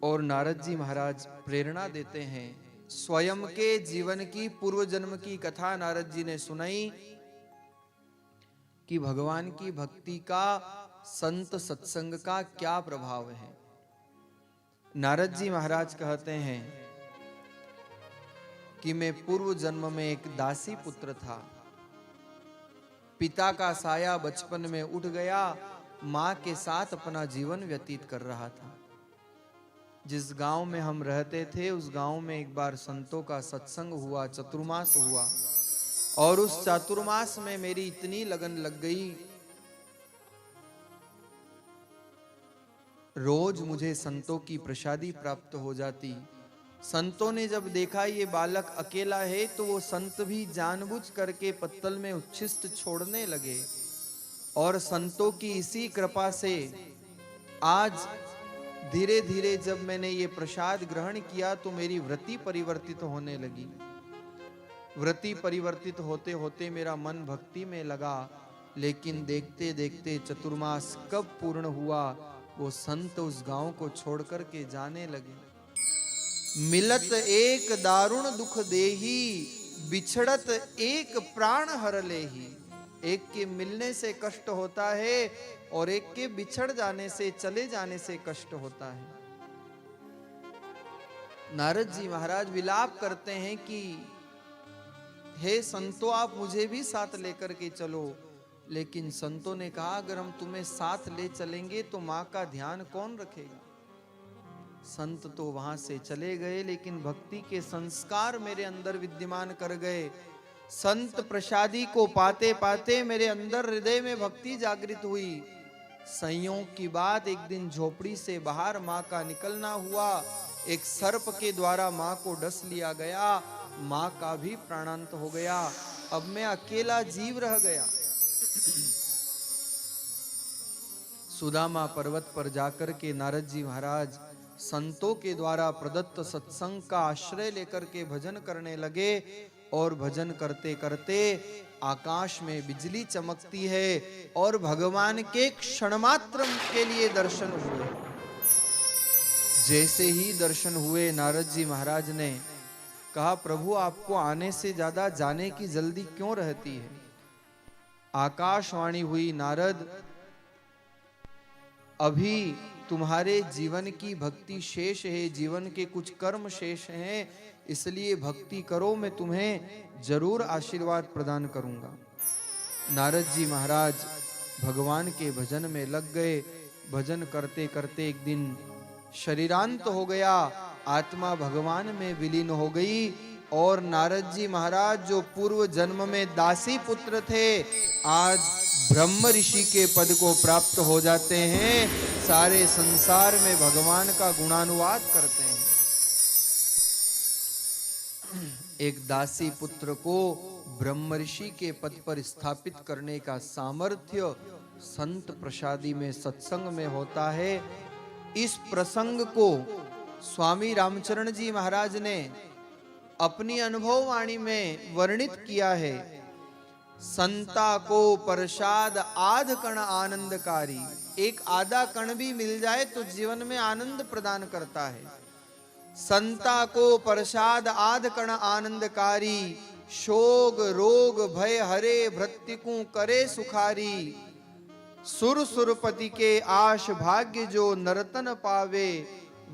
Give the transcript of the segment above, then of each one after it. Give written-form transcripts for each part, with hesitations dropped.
और नारद जी महाराज प्रेरणा देते हैं। स्वयं के जीवन की पूर्व जन्म की कथा नारद जी ने सुनाई कि भगवान की भक्ति का, संत सत्संग का क्या प्रभाव है। नारद जी महाराज कहते हैं कि मैं पूर्व जन्म में एक दासी पुत्र था। पिता का साया बचपन में उठ गया, मां के साथ अपना जीवन व्यतीत कर रहा था। जिस गांव में हम रहते थे उस गांव में एक बार संतों का सत्संग हुआ, चतुर्मास हुआ, और उस चातुर्मास में मेरी इतनी लगन लग गई, रोज मुझे संतों की प्रसादी प्राप्त हो जाती। संतों ने जब देखा ये बालक अकेला है तो वो संत भी जानबूझ करके पत्तल में उच्छिष्ट छोड़ने लगे, और संतों की इसी कृपा से आज धीरे धीरे जब मैंने ये प्रसाद ग्रहण किया तो मेरी वृत्ति परिवर्तित होने लगी। वृत्ति परिवर्तित होते होते मेरा मन भक्ति में लगा, लेकिन देखते देखते चतुर्मास कब पूर्ण हुआ, वो संत उस गांव को छोड़ करके जाने लगे। मिलत एक दारुण दुख देही, बिछड़त एक प्राण हर लेही। एक के मिलने से कष्ट होता है और एक के बिछड़ जाने से, चले जाने से कष्ट होता है। नारद जी महाराज विलाप करते हैं कि हे संतों, आप मुझे भी साथ लेकर के चलो। लेकिन संतों ने कहा अगर हम तुम्हें साथ ले चलेंगे तो मां का ध्यान कौन रखेगा। संत तो वहां से चले गए, लेकिन भक्ति के संस्कार मेरे अंदर विद्यमान कर गए। संत प्रसादी को पाते पाते मेरे अंदर हृदय में भक्ति जागृत हुई। संयोग की बात, एक दिन झोपड़ी से बाहर मां का निकलना हुआ। एक सर्प के द्वारा मां को डस लिया गया, मां का भी प्राणांत हो गया। अब मैं अकेला जीव रह गया। सुदामा पर्वत पर जाकर के नारद जी महाराज संतों के द्वारा प्रदत्त सत्संग का आश्रय लेकर के भजन करने लगे, और भजन करते करते आकाश में बिजली चमकती है और भगवान के क्षण मात्र के लिए दर्शन हुए। जैसे ही दर्शन हुए नारद जी महाराज ने कहा प्रभु आपको आने से ज्यादा जाने की जल्दी क्यों रहती है। आकाशवाणी हुई, नारद अभी तुम्हारे जीवन की भक्ति शेष है, जीवन के कुछ कर्म शेष हैं, इसलिए भक्ति करो, मैं तुम्हें जरूर आशीर्वाद प्रदान करूंगा। नारद जी महाराज भगवान के भजन में लग गए। भजन करते करते एक दिन शरीरांत हो गया, आत्मा भगवान में विलीन हो गई, और नारद जी महाराज जो पूर्व जन्म में दासी पुत्र थे, आज ब्रह्म ऋषि के पद को प्राप्त हो जाते हैं। सारे संसार में भगवान का गुणानुवाद करते हैं। एक दासी पुत्र को ब्रह्म ऋषि के पद पर स्थापित करने का सामर्थ्य संत प्रसादी में, सत्संग में होता है। इस प्रसंग को स्वामी रामचरण जी महाराज ने अपनी अनुभव वाणी में वर्णित किया है। संता को प्रसाद आध कण आनंदकारी। एक आधा कण भी मिल जाए तो जीवन में आनंद प्रदान करता है। संता को प्रसाद आध कण आनंदकारी, शोग रोग भय हरे भृत्तिकु करे सुखारी। सुर सुरपति के आश भाग्य जो नरतन पावे,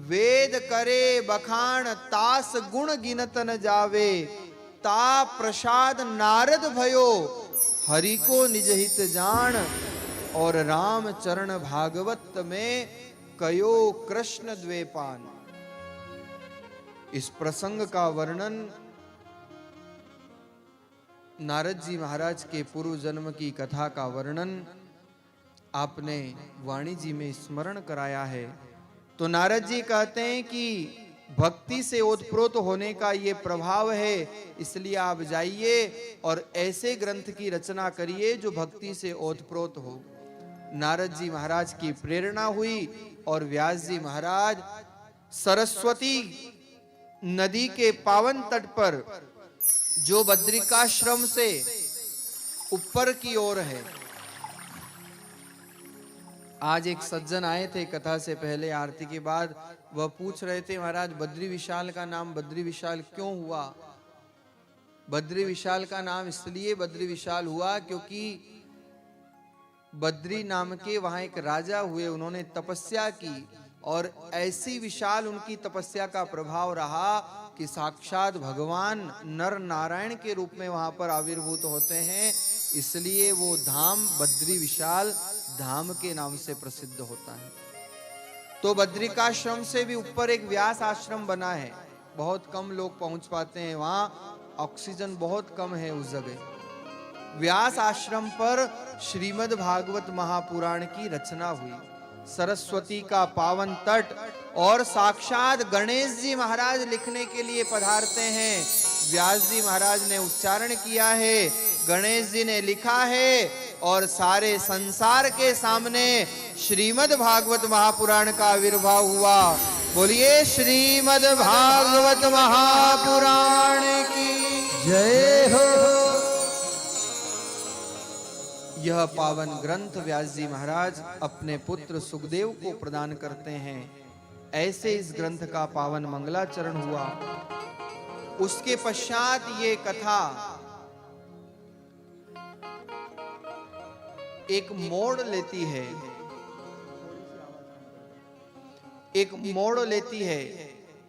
वेद करे बखान तास गुण गिनत न जावे। ता प्रसाद नारद भयो, हरि को निज हित जान। और राम चरण भागवत में कयो कृष्ण द्वेपान। इस प्रसंग का वर्णन नारद जी महाराज के पूर्व जन्म की कथा का वर्णन आपने वाणी जी में स्मरण कराया है। तो नारद जी कहते हैं कि भक्ति से ओतप्रोत होने का ये प्रभाव है, इसलिए आप जाइए और ऐसे ग्रंथ की रचना करिए जो भक्ति से ओतप्रोत हो। नारद जी महाराज की प्रेरणा हुई और व्यास जी महाराज सरस्वती नदी के पावन तट पर, जो बद्रिकाश्रम से ऊपर की ओर है, आज एक सज्जन आए थे कथा से पहले, आरती के बाद। वह पूछ रहे थे, महाराज बद्री विशाल का नाम बद्री विशाल क्यों हुआ? बद्री विशाल का नाम इसलिए बद्री विशाल हुआ क्योंकि बद्री नाम के वहां एक राजा हुए, उन्होंने तपस्या की और ऐसी विशाल उनकी तपस्या का प्रभाव रहा कि साक्षात भगवान नर नारायण के रूप में वहां पर आविर्भूत होते हैं। इसलिए वो धाम बद्री विशाल धाम के नाम से प्रसिद्ध होता है। तो बद्रिकाश्रम से भी ऊपर एक व्यास आश्रम बना है, बहुत कम लोग पहुंच पाते हैं, वहां ऑक्सीजन बहुत कम है उस जगह। व्यास आश्रम पर श्रीमद् भागवत महापुराण की रचना हुई। सरस्वती का पावन तट और साक्षात गणेश जी महाराज लिखने के लिए पधारते हैं। व्यास जी महाराज ने उच्चारण किया है, गणेश जी ने लिखा है और सारे संसार के सामने श्रीमद् भागवत महापुराण का आविर्भाव हुआ। बोलिए श्रीमद् भागवत महापुराण की जय हो। यह पावन ग्रंथ व्यास जी महाराज अपने पुत्र सुखदेव को प्रदान करते हैं। ऐसे इस ग्रंथ का पावन मंगलाचरण हुआ। उसके पश्चात ये कथा एक मोड़ लेती है, एक मोड़ लेती है,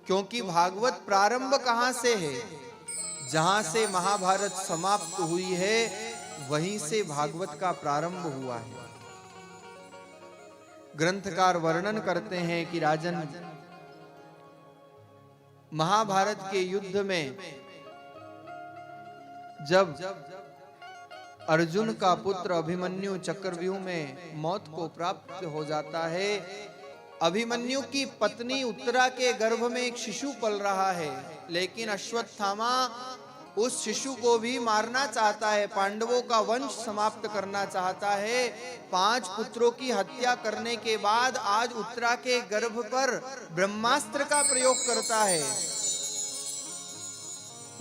क्योंकि भागवत प्रारंभ कहां से है? जहां से महाभारत समाप्त हुई है वहीं से भागवत का प्रारंभ हुआ है। ग्रंथकार वर्णन करते हैं कि राजन, महाभारत के युद्ध में जब अर्जुन का पुत्र अभिमन्यु चक्रव्यूह में मौत को प्राप्त हो जाता है, अभिमन्यु की पत्नी उत्तरा के गर्भ में एक शिशु पल रहा है, लेकिन अश्वत्थामा उस शिशु को भी मारना चाहता है, पांडवों का वंश समाप्त करना चाहता है। 5 पुत्रों की हत्या करने के बाद आज उत्तरा के गर्भ पर ब्रह्मास्त्र का प्रयोग करता है।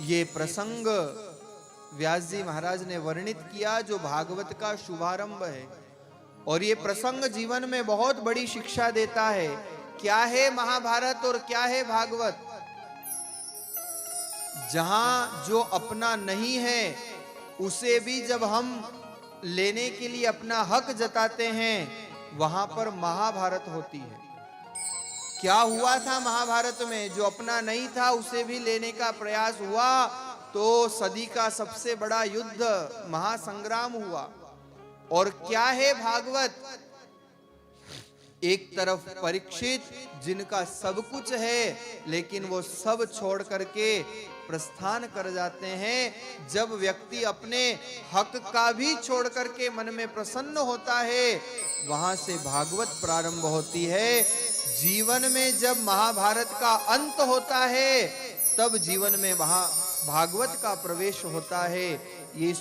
ये प्रसंग व्यास जी महाराज ने वर्णित किया जो भागवत का शुभारंभ है, और ये प्रसंग जीवन में बहुत बड़ी शिक्षा देता है। क्या है महाभारत और क्या है भागवत? जहां जो अपना नहीं है उसे भी जब हम लेने के लिए अपना हक जताते हैं, वहां पर महाभारत होती है। क्या हुआ था महाभारत में? जो अपना नहीं था उसे भी लेने का प्रयास हुआ, तो सदी का सबसे बड़ा युद्ध महासंग्राम हुआ। और क्या है भागवत? एक तरफ परीक्षित जिनका सब कुछ है, लेकिन वो सब छोड़ करके प्रस्थान कर जाते हैं। जब व्यक्ति अपने हक का भी छोड़ करके मन में प्रसन्न होता है, वहां से भागवत प्रारंभ होती है। जीवन में जब महाभारत का अंत होता है, तब जीवन में भागवत का प्रवेश होता है। ये